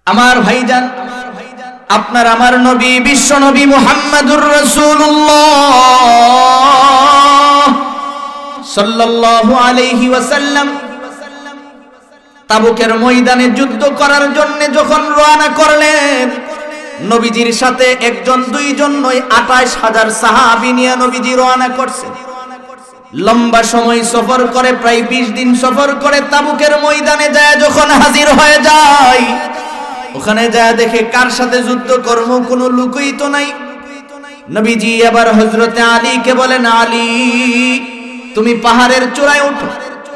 আমার ভাইজান, আপনার আমার নবী বিশ্ব নবী মুহাম্মদুর রাসূলুল্লাহ সাল্লাল্লাহু আলাইহি ওয়াসাল্লাম তাবুকের ময়দানে যুদ্ধ করার জন্য যখন রওনা করলেন, নবীজির সাথে একজন দুইজন নয় ২৮,০০০ সাহাবী নিয়ে নবীজি রওনা করছেন। লম্বা সময় সফর করে, প্রায় ২০ দিন সফর করে তাবুকের ময়দানে যায় যখন হাজির হয়ে যায়, ওখানে যায় দেখে কার সাথে যুদ্ধ করব, কোনো লোকই তো নাই। নবীজি আবার হযরতে আলীকে বলেন, আলী তুমি পাহাড়ের চূড়ায় ওঠো,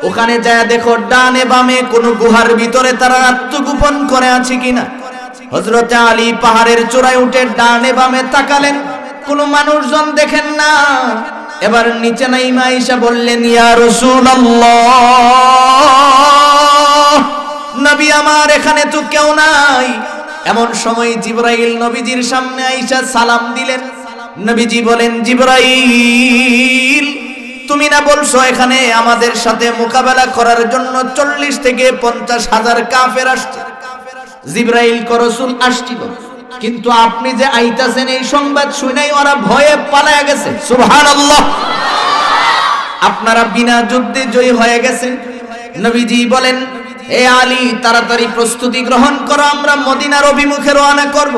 ওখানে যায় দেখো ডানে বামে কোনো গুহার ভিতরে তারা আত্মগোপন করে আছে কিনা। হযরতে আলী পাহাড়ের চূড়ায় উঠে ডানে বামে তাকালেন, কোনো মানুষজন দেখেন না। এবার নিচে নাইমা আয়েশা বললেন, ইয়া রাসূলুল্লাহ, নবী আমার এখানে তো কেউ নাই। এমন সময় জিবরাইল নবীজির সামনে আয়েশা সালাম দিলেন। নবীজি বলেন, জিবরাইল তুমি না বলছো এখানে আমাদের সাথে মোকাবেলা করার জন্য ৪০ থেকে ৫০,০০০ কাফের আসছে। জিবরাইল ক রাসূল আসছিল, কিন্তু আপনি যে আইতাছেন এই সংবাদ শুনেই ওরা ভয়ে পালায়া গেছে। সুবহানাল্লাহ, আপনারা বিনা যুদ্ধে জয়ী হয়ে গেছেন। নবীজি বলেন, হে আলী তাড়াতাড়ি প্রস্তুতি গ্রহণ করো, আমরা মদিনার অভিমুখে রওনা করব।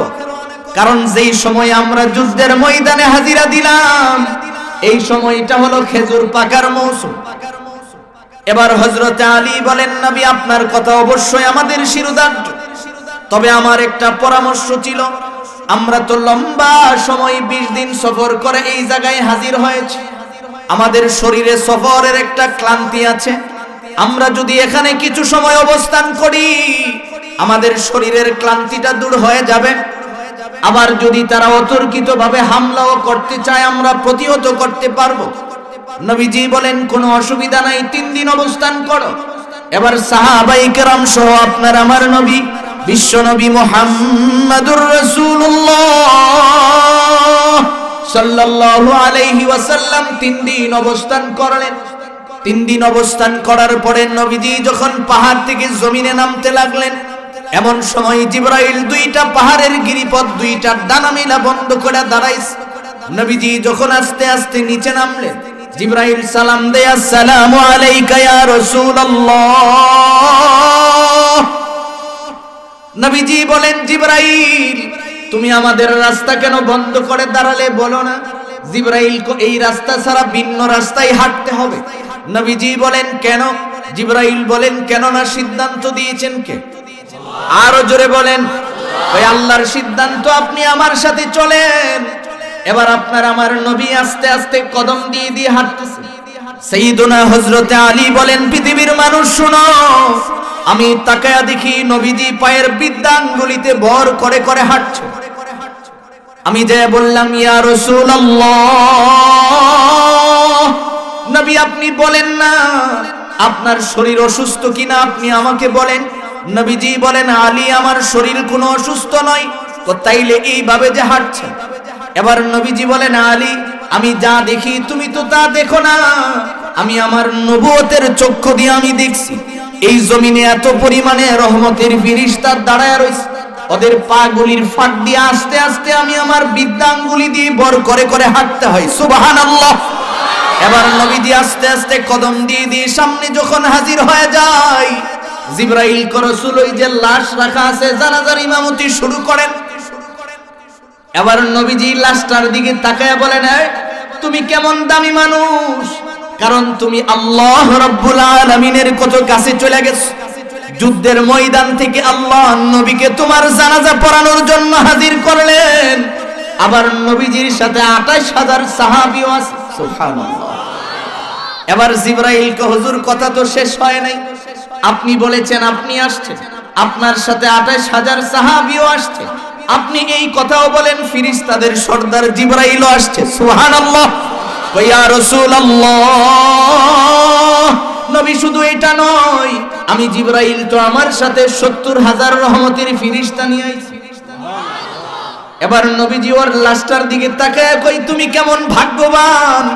কারণ যেই সময় আমরা যুদ্ধের ময়দানে হাজিরা দিলাম, এই সময়টা হলো খেজুর পাকার মৌসুম। এবার হযরতে আলী বলেন, নবী আপনার কথা অবশ্যই আমাদের শিরোধার্য, তবে আমার একটা পরামর্শ ছিল। আমরা তো লম্বা সময় ২০ দিন সফর করে এই জায়গায় হাজির হয়েছি, আমাদের শরীরে সফরের একটা ক্লান্তি আছে। আমরা যদি এখানে কিছু সময় অবস্থান করি, আমাদের শরীরের ক্লান্তিটা দূর হয়ে যাবে। আবার যদি তারা অতর্কিতভাবে হামলাও করতে চায়, আমরা প্রতিহত করতে পারবো। নবীজি বলেন, কোনো অসুবিধা নাই, ৩ দিন অবস্থান করো। এবার সাহাবায়ে কেরাম সহ আপনার আমার নবী বিশ্ব নবী মুহাম্মদুর রাসূলুল্লাহ সাল্লাল্লাহু আলাইহি ওয়াসাল্লাম ৩ দিন অবস্থান করলেন। ৩ দিন অবস্থান করার পরে নবীজি যখন পাহাড় থেকে জমিনে নামতে লাগলেন, এমন সময় জিবরাইল ২টা পাহাড়ের গিরিপথ ২টার ডানা মেলা বন্ধ করে দাঁড়াইছে। নবীজি যখন আস্তে আস্তে নিচে নামলেন, জিবরাইল সালাম দেয়, আসসালামু আলাইকা ইয়া রাসূলুল্লাহ। নবীজি বলেন, জিবরাইল তুমি আমাদের রাস্তা কেন বন্ধ করে দাঁড়ালে বলো না। জিবরাইল এই রাস্তা ছাড়া ভিন্ন রাস্তায় হাঁটতে হবে। নবীজি বলেন, কেন? জিবরাইল বলেন, কেন না সিদ্ধান্ত দিয়েছেন কে? আরো জোরে বলেন, ওই আল্লাহর সিদ্ধান্ত, আপনি আমার সাথে চলেন। এবার আপনার আমার নবী আস্তে আস্তে কদম দিয়ে দিয়ে হাঁটতেছে। সাইয়্যিদুনা হযরতে আলী বলেন, পৃথিবীর মানুষ শুনো, আমি তাকায়া দেখি নবীজি পায়ের বৃদ্ধাঙ্গুলিতে ভর করে করে হাঁটছে। আমি যে বললাম, ইয়া রাসূলুল্লাহ, নবী আপনি বলেন না আপনার শরীর অসুস্থ কিনা, আপনি আমাকে বলেন। নবীজি বলেন, আলী আমার শরীর কোনো অসুস্থ নয়। তো তাইলে এইভাবে যে হাঁটছে। এবার নবীজি বলেন, আলী আমি যা দেখি তুমি তো তা দেখো না, আমি আমার নবুয়তের চক্ষু দিয়ে আমি দেখছি এই জমিনে এত পরিমাণে রহমতের ফেরেশতা দাঁড়ায় রয়েছে, ওদের পা গুলির ফাঁক দিয়ে আস্তে আস্তে আমি আমার বৃদ্ধাঙ্গুলি দিয়ে বর করে করে হাঁটতে হয়। সুবহানাল্লাহ। এবার নবীজি আস্তে আস্তে কদম দিয়ে দিয়ে সামনে যখন হাজির হয়ে যায়, জিবরাইল ক রাসূল ওই যে লাশ রাখা আছে জানাজার ইমামতি শুরু করেন। এবার নবীজি লাশটার দিকে তাকায়া বলেন, তুমি কেমন দামি মানুষ, কারণ তুমি আল্লাহ রাব্বুল আলামিনের কত কাছে চলে গেছো। যুদ্ধের ময়দান থেকে আল্লাহ নবীকে তোমার জানাজা পড়ানোর জন্য হাজির করলেন। আবার নবীজির সাথে ২৮,০০০ সাহাবী আছে। সুবহানাল্লাহ। এবার জিবরাইল কে, হুজুর কথা তো শেষ হয় নাই, আপনি বলেছেন আপনি আসছেন, আপনার সাথে ২৮,০০০ সাহাবীও আসছে, আপনি এই কথাও বলেন ফেরেশতাদের সর্দার জিবরাইলও আসছে। সুবহানাল্লাহ। ইয়া রাসূলুল্লাহ, নবী শুধু এটা নয়, আমি জিবরাইল তো আমার সাথে ৭০,০০০ রহমতের ফেরেশতা নিয়ে আইছি। এবার নবীজি ওর লাশটার দিকে তাকায় কই, তুমি কেমন ভাগ্যবান।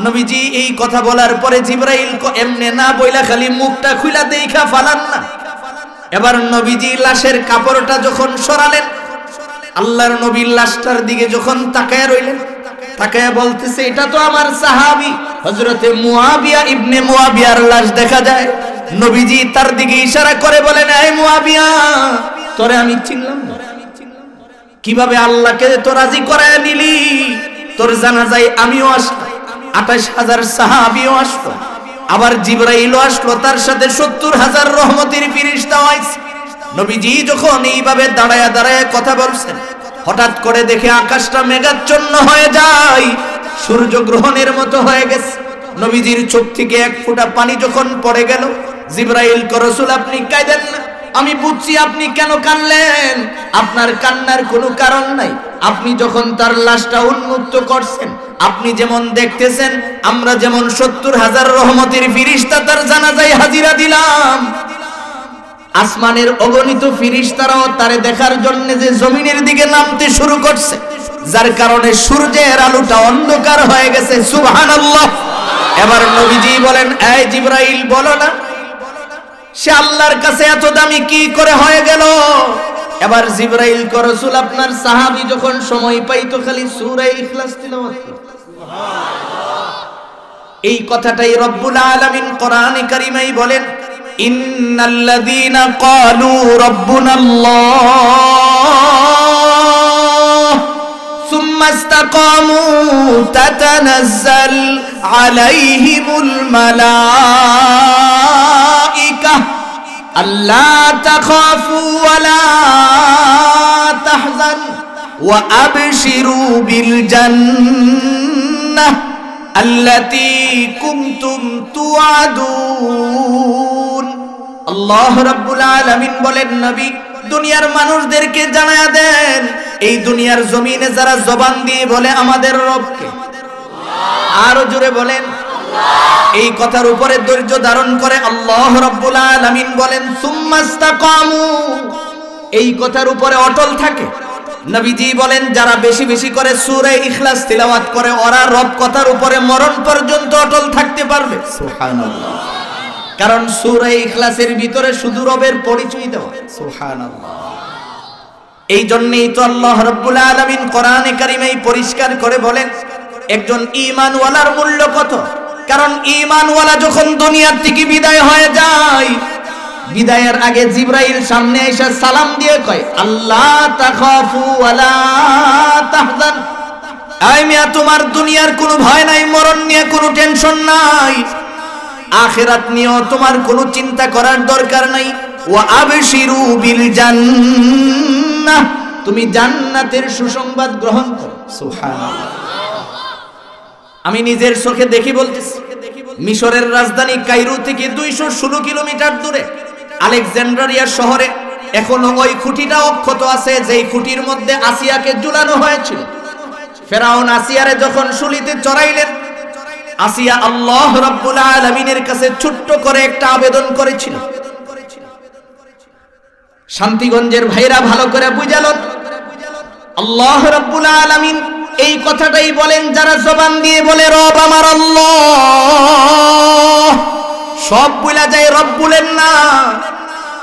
নবীজি এই কথা বলার পরে জিবরাইল এমনে না বইলা খালি মুখটা খুইলা দেখা ফালান না, এবার নবীজি লাশের কাপড়টা যখন সরালেন, আল্লাহর নবীর লাশটার দিকে যখন তাকায় রইলেন, তাকায় বলতেছে এটা তো আমার সাহাবী হযরতে মুয়াবিয়া ইবনে মুয়াবিয়ার লাশ দেখা যায়। নবীজি তার দিকে ইশারা করে বলেন, এই মুয়াবিয়া, তোরে আমি চিনলাম না। কিভাবে আল্লাহকে তো রাজি করায় নিলি? তোর জানাজায় আমিও আসলাম, ২৮,০০০ সাহাবীও আসলো, আবার জিবরাইলও আসলো, তার সাথে ৭০,০০০ রহমতের ফেরেশতাও আইছে। নবীজি যখন এইভাবে দাঁড়ায়া দাঁড়ায়া কথা বলছেন, হঠাৎ করে দেখে আকাশটা মেঘাচ্ছন্ন হয়ে যায়, সূর্য গ্রহণের মতো হয়ে গেছে। নবীজির চোখ থেকে এক ফোঁটা পানি যখন পড়ে গেল, জিবরাইল কয়, রাসূল আপনি কাঁদেন না। আমি বুঝছি আপনি কেন কাঁদলেন, আপনার কান্নার কোনো কারণ নাই। আপনি যখন তার লাশটা উন্মুক্ত করছেন, আপনি যেমন দেখতেছেন, আমরা যেমন ৭০,০০০ রহমতের ফেরেশতা তার জানাজায় হাজিরা দিলাম, আসমানের অগণিত ফেরেশতারাও তারে দেখার জন্য যে জমিনের দিকে নামতে শুরু করছে, যার কারণে সূর্যের আলোটা অন্ধকার হয়ে গেছে। সুবহানাল্লাহ। এবার নবীজি বলেন, এই জিবরাইল, বলো না সে আল্লাহর কাছে এত দামি কি করে হয়ে গেল? এবার জিবরাইল কয়, রাসূল আপনার সাহাবী যখন সময় পাইতো খালি সূরা ইখলাস তিলাওয়াত করত। এই কথাটাই রব্বুল আলামিন কোরআনে কারিমেই বলেন, ইন্নাল্লাযীনা ক্বালু রাব্বুনাল্লাহ সুম্মা ইসতাকামু তাতানাজ্জাল আলাইহিমুল মালাইকা আল্লা তাখাফু ওয়া লা তাহজানু ওয়া আবশিরু বিল জান্নাহ আল্লাতী কুনতুম তুআদুন। আল্লাহ রাব্বুল আলামিন বলেন, নবী দুনিয়ার মানুষদেরকে জানায়া দেন, এই দুনিয়ার জমিনে যারা জবান দিয়ে বলে আমাদের রবকে, আরো জোরে বলেন, এই কথার উপরে ধৈর্য ধারণ করে আল্লাহ রাব্বুল আলামিন বলেন, সুম্মা ইসতাকামু, এই কথার উপরে অটল থাকে। নবীজি বলেন, যারা বেশি বেশি করে সূরা ইখলাস তিলাওয়াত করে, ওরা রব কথার উপরে মরণ পর্যন্ত অটল থাকতে পারবে। সুবহানাল্লাহ। কারণ সূরা ইখলাসের ভিতরে শুধু রবের পরিচয় দেওয়া। সুবহানাল্লাহ। এই জন্যই তো আল্লাহ রাব্বুল আলামিন কোরআনে কারিমে পরিষ্কার করে বলেন, একজন ঈমানওয়ালার মূল্য কত। কারণ ঈমানওয়ালা যখন দুনিয়ার থেকে বিদায় হয়ে যায়, বিদায়ের আগে জিবরাইল সামনে এসে সালাম দিয়ে কয়, আল্লাহ তাখাফু ওয়া লা তাহজান, আই মিয়া তোমার দুনিয়ার কোনো ভয় নাই, মরণ নিয়ে কোনো টেনশন নাই, আখিরাত নিয়েও তোমার কোনো চিন্তা করার দরকার নাই। ওয়া আবশিরু বিল জান্নাহ, তুমি জান্নাতের সুসংবাদ গ্রহণ করো। সুবহানাল্লাহ। আমি নিজের চোখে দেখি বলতেছি, মিশরের রাজধানী কায়রো থেকে ২১৬ কিলোমিটার দূরে আলেকজান্দ্রিয়া শহরে এখনো ওই খুঁটিটা অক্ষত আছে, যেই খুঁটির মধ্যে আসিয়াকে ঝুলানো হয়েছিল। ফেরাউন আসিয়ারে যখন শুলিতে চড়াইলেন, আসিয়া আল্লাহ রাব্বুল আলামিনের কাছে ছোট্ট করে একটা আবেদন করেছিল। শান্তিগঞ্জের ভাইরা ভালো করে বুঝালেন, আল্লাহ রাব্বুল আলামিন এই কথাটাই বলেন, যারা জবান দিয়ে বলে রব আমার আল্লাহ, সব ভুলা যায়, রব বলেন না।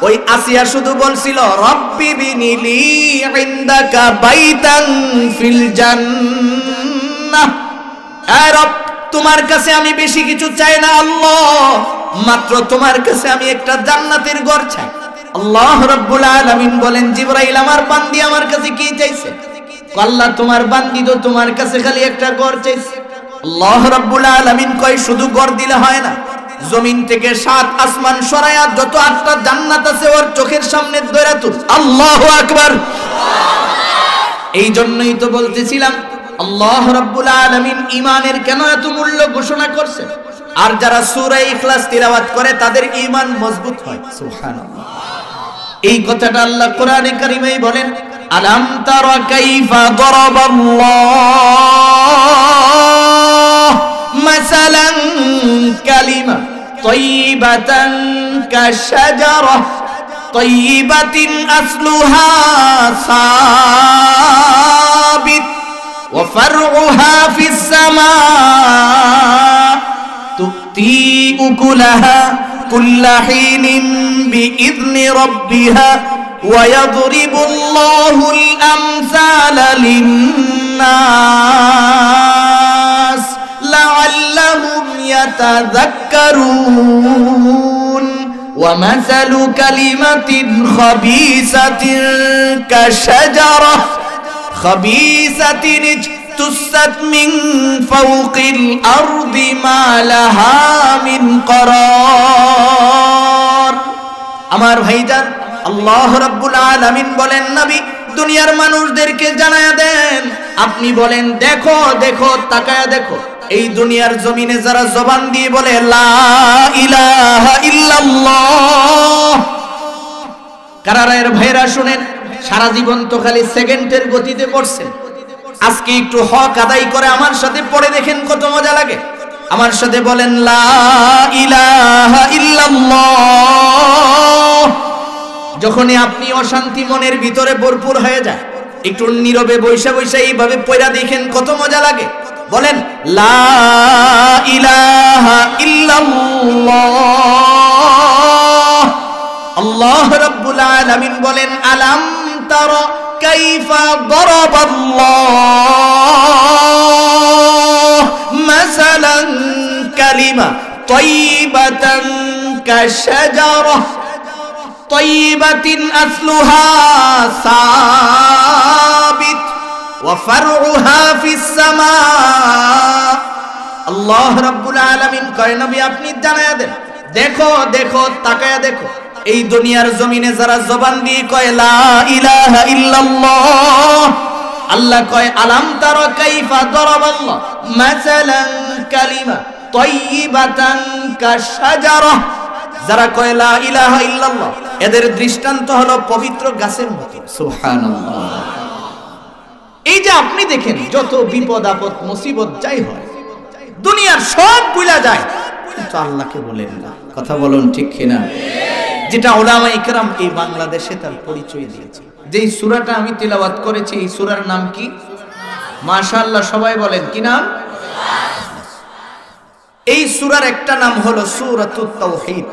ওই আসিয়া শুধু বলছিল, রব্বি বিনিলি ইনদাকা বাইতান ফিল জান্নাহ, এ রব তোমার কাছে আমি বেশি কিছু চাই না আল্লাহ, মাত্র তোমার কাছে আমি একটা জান্নাতের ঘর চাই। আল্লাহ রাব্বুল আলামিন বলেন, জিবরাইল আমার বান্দি আমার কাছে কি চাইছে? আল্লাহ তোমার বান্দি তো তোমার কাছে খালি একটা ঘর চাইছে। আল্লাহ রাব্বুল আলামিন কয়, শুধু ঘর দিলে হয় না, জমিন থেকে ৭ আসমান সরায়া যত ৮টা জান্নাত আছে ওর চোখের সামনে ধরে তুল। আল্লাহু আকবার। এই জন্যই তো বলতেছিলাম, আল্লাহ রাব্বুল আলামিন ঈমানের কেন এত মূল্য ঘোষণা করছে, আর যারা সূরা ইখলাস তিলাওয়াত করে তাদের ঈমান মজবুত হয়। সুবহানাল্লাহ। এই কথাটা আল্লাহ কোরআনে কারিমে বলেন, আলাম তারা কাইফা দারাবাল্লাহ মাসালান কালিমা তাইয়িবাতান কাশাজারাহ তাইয়িবাতিন আসলুহা সাবিত ওয়া ফারউহা ফিস সামা তুতি উকুলাহা কুল্লা হিনিন বিইذনি রাব্বিহা ওয়া ইয়াদরিবুল্লাহুল আমসালা লিন-নাস লাআল্লাহুম ইয়াতাযাক্কারুন ওয়া মাসালু কালিমাতিন খাবীসাতিন কাশাজারাহ খাবীসাতিন তুসাত মিন ফাওকিল আরদি মা লাহা মিন করার। আমার ভাইজান, আল্লাহ রাব্বুল আলামিন বলেন, নবী দুনিয়ার মানুষদেরকে জানায়া দেন, আপনি বলেন দেখো দেখো, তাকায়া দেখো, এই দুনিয়ার জমিনে যারা জবান দিয়ে বলে লা ইলাহা ইল্লাল্লাহ, কারারের ভাইরা শুনেন, সারা জীবন তো খালি সেকেন্ডের গতিতে পড়ছেন, আজকে একটু হক আদায় করে আমার সাথে পড়ে দেখেন কত মজা লাগে। আমার সাথে বলেন লা ইলাহা ইল্লাল্লাহ। যখনই আপনি অশান্তি মনের ভিতরে ভরপুর হয়ে যায়, একটু নীরবে বৈশা বৈশা এইভাবে পড়া দেখেন কত মজা লাগে। বলেন লা ইলাহা ইল্লাল্লাহ। আল্লাহ রাব্বুল আলামিন বলেন আলাম তারা কাইফা দারাবাল্লাহ মাসালান কালিমা তাইয়িবাতান কাশাজারাহ তাইয়িবাতিন আসলুহা সাবিত ওয়া ফারউহা ফিস সামা। আল্লাহ রাব্বুল আলামিন কয়, নবী আপনি জানায়া দেন, দেখো দেখো, তাকায়া দেখো, এই দুনিয়ার জমিনে যারা জবান দিয়ে কয় লা ইলাহা ইল্লাল্লাহ, আল্লাহ কয় আলাম তারা কাইফা দারাবাল্লাহ মাসালান কালিমা তাইয়িবাতান কাশাজারাহ, যারা কয় লা ইলাহা ইল্লাল্লাহ এদের দৃষ্টান্ত হলো পবিত্র গাছের মতো। সুবহানাল্লাহ। এই যে আপনি দেখেন যত বিপদ আপদ মুসিবত যাই হয়, দুনিয়ার সব ভুলা যায়, কিন্তু আল্লাহকে বলেন না। কথা বলুন ঠিক কিনা? যেটা উলামা ইকরাম এই বাংলাদেশে তার পরিচয় দিয়েছে। যেই সূরাটা আমি তিলাওয়াত করেছি, এই সূরার নাম কি? মাশাআল্লাহ, সবাই বলেন কি নাম? এই সূরার একটা নাম হলো সূরাতুত তাওহীদ।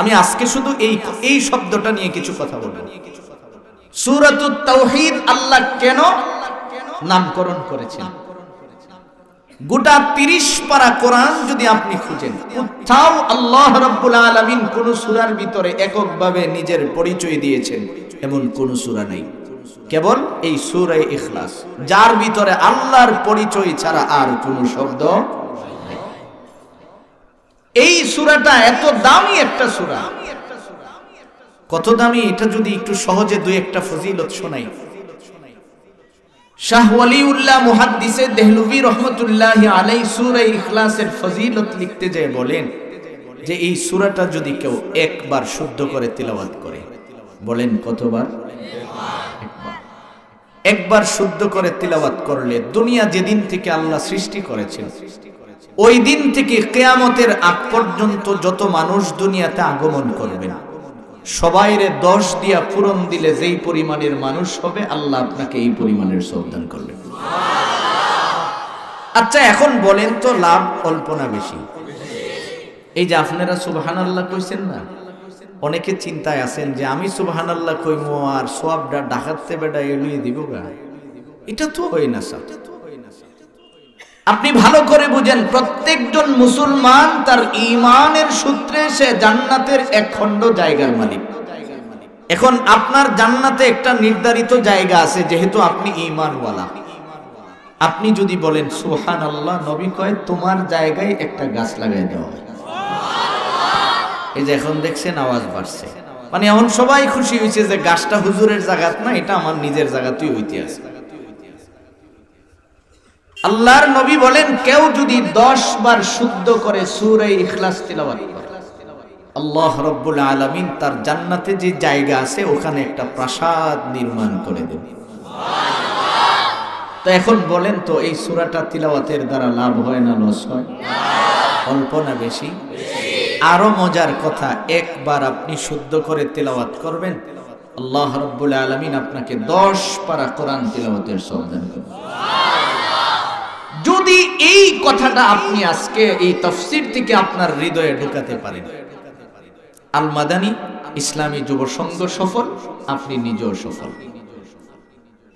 আমি আজকে শুধু এই শব্দটা নিয়ে কিছু কথা বলবো। সূরাতুত তাওহীদ আল্লাহ কেন নামকরণ করেছেন? গোটা 30 পারা কোরআন যদি আপনি খুঁজেন, কোথাও আল্লাহ রাব্বুল আলামিন কোন সূরার ভিতরে এককভাবে নিজের পরিচয় দিয়েছেন এমন কোন সূরা নাই, কেবল এই সূরা ইখলাস, যার ভিতরে আল্লাহর পরিচয় ছাড়া আর কোন শব্দ নেই। এই সূরাটা এত দামি একটা সূরা, কত দামি এটা যদি একটু সহজে দুই একটা ফজিলত শোনাই। শাহ ওয়ালিউল্লাহ মুহাদ্দিসে দেহলভী রহমতুল্লাহি আলাইহি সূরা ইখলাসের ফজিলত লিখতে যায় বলেন যে এই সূরাটা যদি কেউ একবার শুদ্ধ করে তিলাওয়াত করে, বলেন কতবার? একবার শুদ্ধ করে তিলাওয়াত করলে দুনিয়া যেদিন থেকে আল্লাহ সৃষ্টি করেছেন ওই দিন থেকে কিয়ামতের আগ পর্যন্ত যত মানুষ দুনিয়াতে আগমন করবেন, সবাইরে 10 দিয়া পূরণ দিলে যেই পরিমাণের মানুষ হবে, আল্লাহ আপনাকে এই পরিমাণের সওয়াব দান করবেন। আচ্ছা এখন বলেন তো লাভ অল্প না বেশি? এই যে আপনারা সুবহানাল্লাহ কইছেন না, অনেকে চিন্তায় আছেন যে আমি সুবহানাল্লাহ কইমু আর সওয়াবটা ডাকাতে বেটা এলিয়ে দিব গা, এটা তো হয় না স্যার। আপনি ভালো করে বুঝেন, প্রত্যেকজন মুসলমান তার ঈমানের সূত্রে সে জান্নাতের এক খণ্ড জায়গার মালিক। এখন আপনার জান্নাতে একটা নির্ধারিত জায়গা আছে, যেহেতু আপনি ঈমানওয়ালা। আপনি যদি বলেন সুবহানাল্লাহ, নবী কয় তোমার জায়গায় একটা গাছ লাগাই দেওয়া হয়। এই যে এখন দেখছেন আওয়াজ বাড়ছে, মানে এখন সবাই খুশি হয়েছে যে গাছটা হুজুরের জায়গা না, এটা আমার নিজের জায়গাতেই হইতে আছে। আল্লাহর নবী বলেন কেউ যদি 10 বার শুদ্ধ করে সূরা ইখলাস তিলাওয়াত করে, আল্লাহ রাব্বুল আলামিন তার জান্নাতে যে জায়গা আছে ওখানে একটা প্রাসাদ নির্মাণ করে দেবে। তো এখন বলেন তো এই সূরাটা তিলাওয়াতের দ্বারা লাভ হয় না লস হয়? অল্প না বেশি? আরো মজার কথা, একবার আপনি শুদ্ধ করে তিলাওয়াত করবেন, আল্লাহ রাব্বুল আলামিন আপনাকে 10 পারা কোরআন তিলাওয়াতের সওয়াব দান করবেন। যদি এই কথাটা আপনি আজকে এই তাফসীর থেকে আপনার হৃদয়ে ঢুকাতে পারেন, আল মাদানী ইসলামী যুব সংঘ সফল, আপনি নিজেও সফল।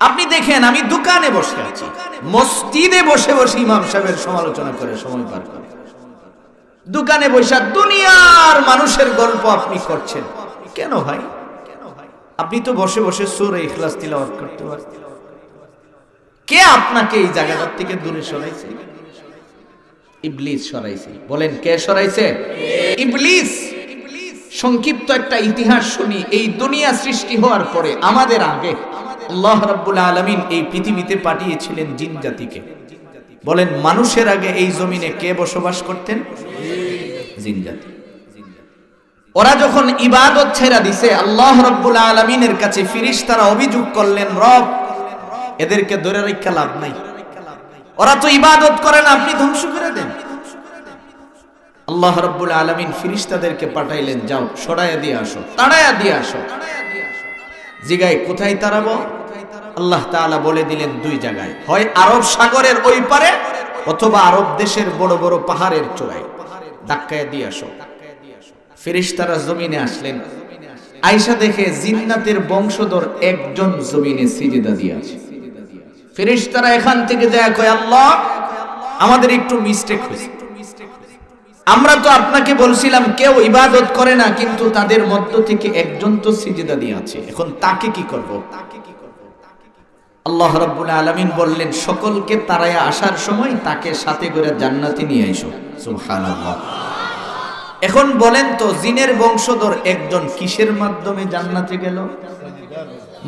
আপনি দেখেন, আমি দোকানে বসে আছি, মসজিদে বসে বসে ইমাম সাহেবের সমালোচনা করে সময় পার করে। দোকানে বসে দুনিয়ার মানুষের গল্প আপনি করছেন কেন ভাই? আপনি তো বসে বসে সূরা ইখলাস তিলাওয়াত করতে পারেন। কে আপনাকে এই জায়গা থেকে দূরে সরাইছে? ইবলিস সরাইছে। বলেন কে সরাইছে? ইবলিস। সংক্ষিপ্ত একটা ইতিহাস শুনি। এই দুনিয়া সৃষ্টি হওয়ার পরে আমাদের আগে আল্লাহ রাব্বুল আলামিন এই পৃথিবীতে পাঠিয়েছিলেন জিন জাতিকে। বলেন মানুষের আগে এই জমিনে কে বসবাস করতেন? জিন জাতি। ওরা যখন ইবাদত ছেড়ে দিছে, আল্লাহ রাব্বুল আলামিনের কাছে ফেরেশতারা অভিযোগ করলেন, রব এদেরকে ধরে রাখা লাভ নাই, ওরা তো ইবাদত করে না, আপনি ধ্বংস করে দেন। আল্লাহ রাব্বুল আলামিন ফেরেশতাদেরকে পাঠাইলেন, যাও সরাইয়া দিয়ে আসো, তাড়াইয়া দিয়ে আসো। জিগায় কোথায় তাড়াবো? আল্লাহ তাআলা বলে দিলেন দুই জায়গায়, হয় আরব সাগরের ওই পারে অথবা আরব দেশের বড় বড় পাহাড়ের চূড়ায় ধাক্কায় দিয়ে আসো। ফেরেশতারা জমিনে আসলেন, আয়েশা দেখে জিন্নাতের বংশধর একজন জমিনে সিজদা দিয়ে আছে। ফেরেশতারা এখান থেকে যায় কয়, আল্লাহ আমাদের একটু মিস্টেক হয়েছে, আমরা তো আপনাকে বলছিলাম কেউ ইবাদত করে না, কিন্তু তাদের মধ্য থেকে একজন তো সিজদা দিয়ে আছে, এখন তাকে কি করব? আল্লাহ রাব্বুল আলামিন বললেন, সকলকে তাড়ায়া আসার সময় তাকে সাথে করে জান্নাতে নিয়ে আইসো। সুবহানাল্লাহ। এখন বলেন তো, জিনের বংশধর একজন কিসের মাধ্যমে জান্নাতে গেল?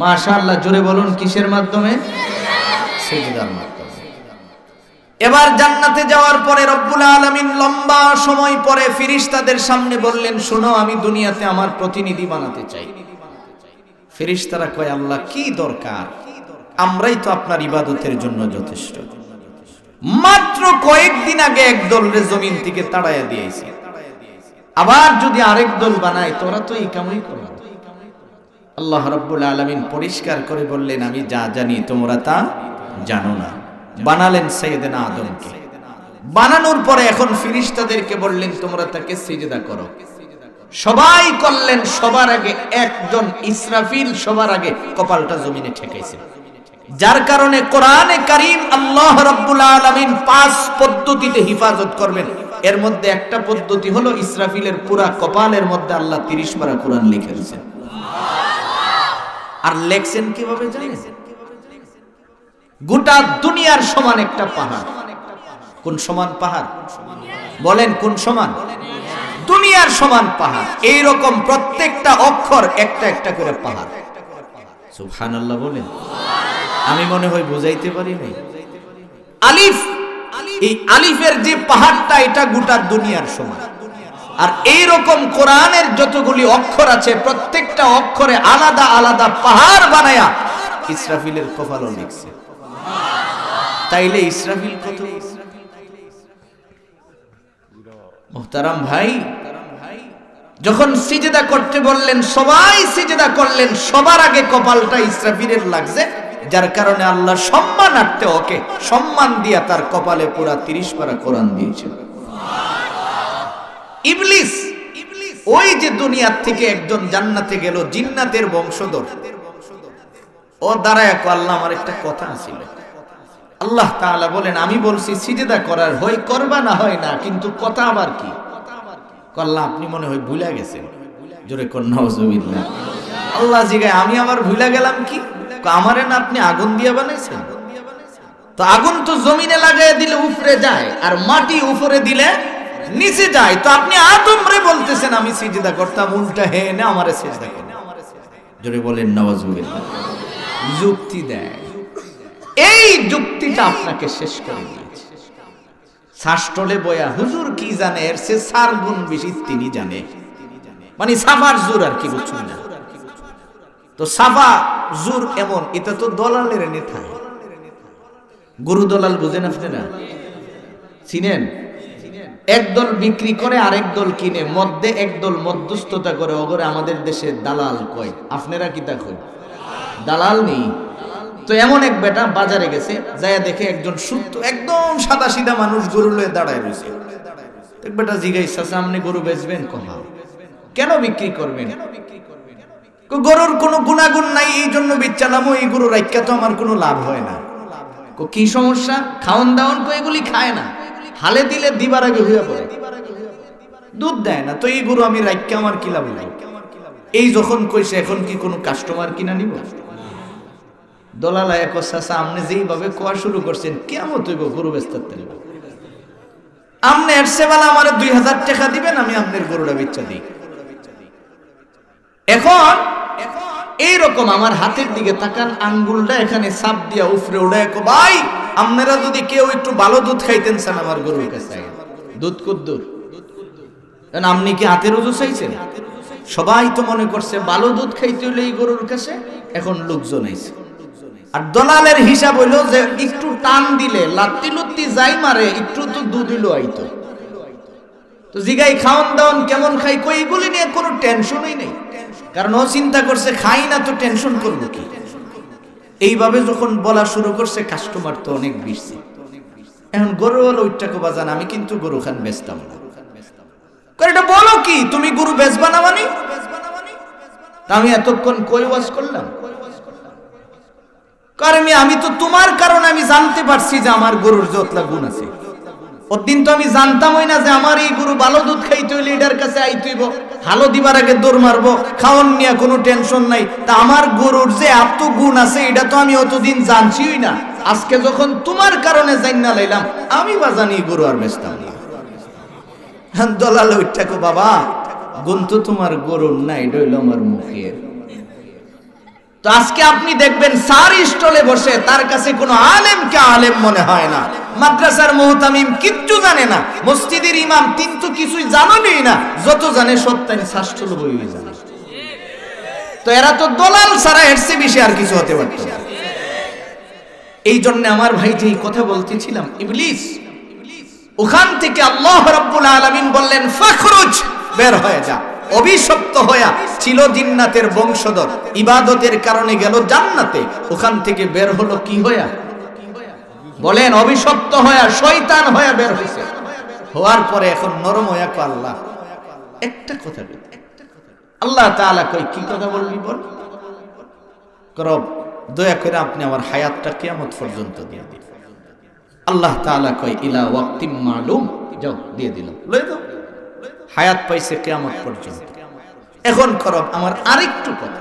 মাশাআল্লাহ, জোরে বলুন, কিসের মাধ্যমে? সিজদার মাধ্যমে। এবার জান্নাতে যাওয়ার পরে রব্বুল আলামিন লম্বা সময় পরে ফেরেশতাদের সামনে বললেন, শোনো আমি দুনিয়াতে আমার প্রতিনিধি বানাতে চাই। ফেরেশতারা কয়, আল্লাহ কি দরকার, আমরাই তো আপনার ইবাদতের জন্য যথেষ্ট। মাত্র কয়েকদিন আগে একদল রে জমিন থেকে তাড়াইয়া দিয়েছে, আবার যদি আরেক দল বানায় তোরা তো এই কামই করো। আল্লাহ রাব্বুল আলামিন পরিষ্কার করে বললেন, আমি যা জানি তোমরা তা জানো না। বানালেন সাইয়েদনা আদমকে। বানানোর পরে এখন ফেরেশতাদেরকে বললেন, তোমরা তাকে সিজদা করো। সবাই করলেন। সবার আগে একজন ইসরাফিল সবার আগে কপালটা জমিনে ঠেকাইছে, যার কারণে কোরআনে কারীম আল্লাহ রাব্বুল আলামিন 5 পদ্ধতিতে হিফাজত করবেন। এর মধ্যে একটা পদ্ধতি হলো ইসরাফিলের পুরা কপালের মধ্যে আল্লাহ 30 পারা কোরআন লিখে দিয়েছেন। আর লেখছেন কিভাবে জানেন? গোটা দুনিয়ার সমান একটা পাহাড়। কোন সমান পাহাড়? বলেন কোন সমান? দুনিয়ার সমান পাহাড়। এই রকম প্রত্যেকটা অক্ষর একটা একটা করে পাহাড়। সুবহানাল্লাহ বলেন। আমি মনে হয় বুঝাইতে পারি নাই। আলিফ, এই আলিফের যে পাহাড়টা এটা গোটা দুনিয়ার সমান। আর এই রকম কোরআনের যতগুলি অক্ষর আছে প্রত্যেকটা অক্ষরে আলাদা আলাদা পাহাড় বানায়া ইসরাফিলের কপালও লিখছে। তাইলে ইসরাফিল কত? মুহতারাম ভাই, যখন সিজদা করতে বললেন সবাই সিজদা করলেন, সবার আগে কপালটা ইসরাফিলের লাগছে, যার কারণে আল্লাহ সম্মানার্থে ওকে সম্মান দিয়া তার কপালে পুরা 30 পারা কোরআন দিয়েছে। ইবলিস ওই যে দুনিয়ার থেকে একজন জান্নাতে গেল, জিন্নাতের বংশধর, ও দাঁড়ায় কো, আল্লাহ আমার একটা কথা ছিল। আল্লাহ তাআলা বলেন, আমি বলছি সিজদা করার, হয় করবা না হয় না, কিন্তু কথা আবার কি? আল্লাহ আপনি মনে হয় ভুলে গেছেন। জোরে কোন নাউজুবিল্লাহ। আল্লাহ জিগায়, আমি আবার ভুলে গেলাম কি? আমারে না আপনি আগুন দিয়ে বানাইছেন? তো আগুন তো জমিনে লাগায় দিলে উপরে যায়, আর মাটি উপরে দিলে নিচে যায়। তো আপনি আদমরে বলতেছেন আমি সিজদা করতাম, উল্টা হে না আমারে সিজদা করেন। জোরে বলেন নাউজুবিল্লাহ। যুক্তি দেয়। এই যুক্তিটা আপনাকে শেষ করে দিয়েছে। শাস্ত্রলে বয়া হুজুর কি জানে, এর সে 4 গুণ বেশি তিনি জানে। মানে সাফার জোর আর কি, বুঝছেন না? তো সাফা জোর এমন, এটা তো দলালের নেতা। গরু দলাল বুঝেন আপনারা? চিনেন? একদল বিক্রি করে আরেক দল কিনে, মধ্যে একদল মধ্যস্থতা করে, ওগরে আমাদের দেশে দালাল কয়। আপনারা কি তা কয়? দালাল নেই। তো এমন এক বেটা বাজারে গেছে, যায় দেখে একজন শুদ্ধ একদম সাদা সিধা মানুষ গরু লয়ে দাঁড়ায় রয়েছে। এক বেটা জিজ্ঞাসা, আপনি গরু বেচবেন? কহা কেন বিক্রি করবেন? গরুর কোনো গুণাগুণ নাই, এই জন্য বেচালাম, এই গরু রাইখা তো আমার কোনো লাভ হয় না। কি সমস্যা? খাওয়ান দাওয়ান তো এগুলি খায় না, হালে দিলে দিবার আগে হইয়া পড়ে, দুধ দেয় না, তো এই গরু আমি রাইখা আমার কি লাভ নাই। এই যখন কইছে এখন কি কোনো কাস্টমার কিনা নিব? দলালা এক চাচা আপনি যেইভাবে কোয়া শুরু করছেন কেমন হইব গরু বেচতে পারতেন? আপনি এর সেবালা আমার 2000 টাকা দিবেন, আমি আপনার গরুটা বেচা দিই। এখন এইরকম আমার হাতের দিকে তাকান, আঙ্গুলটা এখানে চাপ দিয়া উফরে উড়ায়, ভাই আপনারা যদি কেউ একটু ভালো দুধ খাইতেন চান আমার গরুর কাছে, দুধ কুদ্দুর, আপনি কি হাতের ওজু চাইছেন? সবাই তো মনে করছে ভালো দুধ খাইতে হলে এই গরুর কাছে, এখন লোকজন আইছে। আর দলালের হিসাব হইলো যে একটু টান দিলে লাত্তি লুত্তি যাই মারে, একটু তো দুধ হইলো আইতো। তো জিগাই খাওয়ান দাওয়ান কেমন খাই, কই এগুলি নিয়ে কোনো টেনশনই নেই, কারণ ও চিন্তা করছে খাই না তো টেনশন করবো কি। এইভাবে যখন বলা শুরু করছে, কাস্টমার তো অনেক বেশি। এখন গরু হলো ওইটাকে বাজান, আমি কিন্তু গরু খান বেচতাম না। এটা বলো কি, তুমি গরু বেচবা না মানে? আমি এতক্ষণ কই ওয়াজ করলাম, কারণ আমি তো তোমার কারণে আমি জানতে পারছি যে আমার গরুর যতলা গুণ আছে। ওদিন তো আমি জানতামই না যে আমার এই গরু ভালো দুধ খাইতে হইলে এটার কাছে আইতেইব, ভালো দিবার আগে দৌড় মারবো, খাওয়ান নিয়ে কোনো টেনশন নাই। তা আমার গরুর যে এত গুণ আছে এটা তো আমি অতদিন জানছিই না। আজকে যখন তোমার কারণে জান্না লাইলাম, আমি বাজানি গরু আর বেচতাম না। দলাল ওইটাকে বাবা গুণ তো তোমার গরুর না, এটা হইলো আমার মুখের। তো আজকে আপনি দেখবেন সার স্টলে বসে, তার কাছে কোনো আলেমকে আলেম মনে হয় না, মাদ্রাসার মুহতামিম কিচ্ছু জানে না, মসজিদের ইমাম কিন্তু কিছুই জানেনই না, যত জানে সত্যানি শাস্ত্র বই জানে। তো এরা তো দলাল ছাড়া এর চেয়ে বেশি আর কিছু হতে পারত না। এই জন্য আমার ভাই যেই কথা বলতেছিলাম, ইবলিস ওখান থেকে আল্লাহ রাব্বুল আলামিন বললেন ফাখরুজ, বের হয়ে যা। অভিশপ্ত হইয়া ছিল জিন্নাতের বংশধর, ইবাদতের কারণে গেল জান্নাতে, ওখান থেকে বের হলো কি হইয়া? বলেন অভিশপ্ত হইয়া, শয়তান হইয়া বের হইছে। হওয়ার পরে এখন নরম হইয়া কো আল্লাহ একটা কথা বল। আল্লাহ তাআলা কই কি কথা বলবি বল, করব দয়া করে আপনি আমার হায়াতটা কিয়ামত পর্যন্ত দিয়ে দিন। আল্লাহ তাআলা কই ইলা ওয়াক্তিম মালুম, যাও দিয়ে দিলাম, লই দাও, হায়াত পাইছে কিয়ামত পর্যন্ত। এখন করব আমার আরেকটু কথা।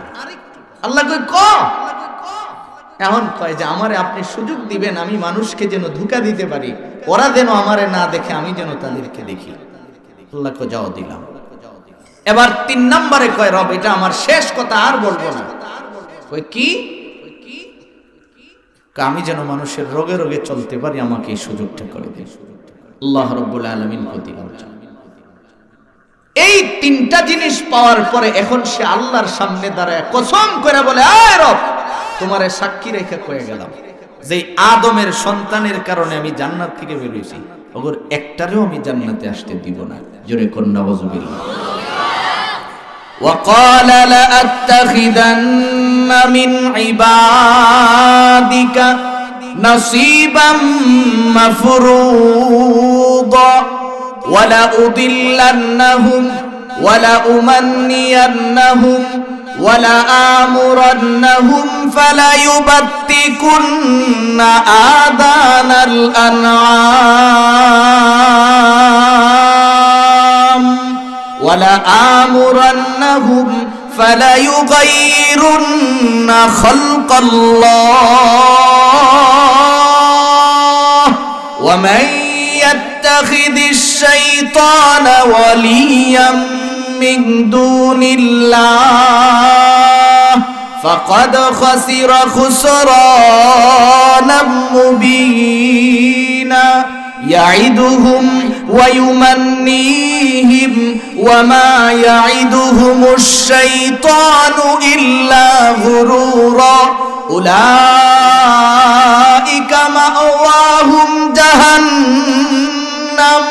আল্লাহ কই ক, এখন কয় যে আমারে আপনি সুযোগ দিবেন, আমি মানুষকে যেন ধোঁকা দিতে পারি, ওরা যেন আমারে না দেখে, আমি যেন তাদেরকে দেখি। আল্লাহ কই যাও দিলাম। এবার 3 নম্বরে কয় রব এটা আমার শেষ কথা, আর বলবো না। কই কি? আমি যেন মানুষের রোগে রোগে চলতে পারি, আমাকে এই সুযোগটা করে দিন। আল্লাহ রাব্বুল আলামিন কো দিলাম। এই 3টা জিনিস পাওয়ার পরে এখন সে আল্লাহর সামনে দাঁড়ায় কসম করে বলে, আয় রব তোমারে সাক্ষী রেখে কয়ে গেলাম যে আদমের সন্তানের কারণে আমি জান্নাত থেকে বের হইছি, ওগর একটারেও আমি জান্নাতে আসতে দিব না। জোরে কোন নাউযুবিল্লাহ। وقال لأتخذن من عبادك نصيبا مفروضا ولأضلنهم ولأمنينهم ولآمرنهم فليبتكن آذان الأنعام ولآمرنهم فليغيرن خلق الله ومن يتخذ الشيطان وليا من دون الله فقد خسر خسرانا مبينا يعدهم ويمنيهم وما يعدهم الشيطان إلا غرورا أولئك مأواهم جهنم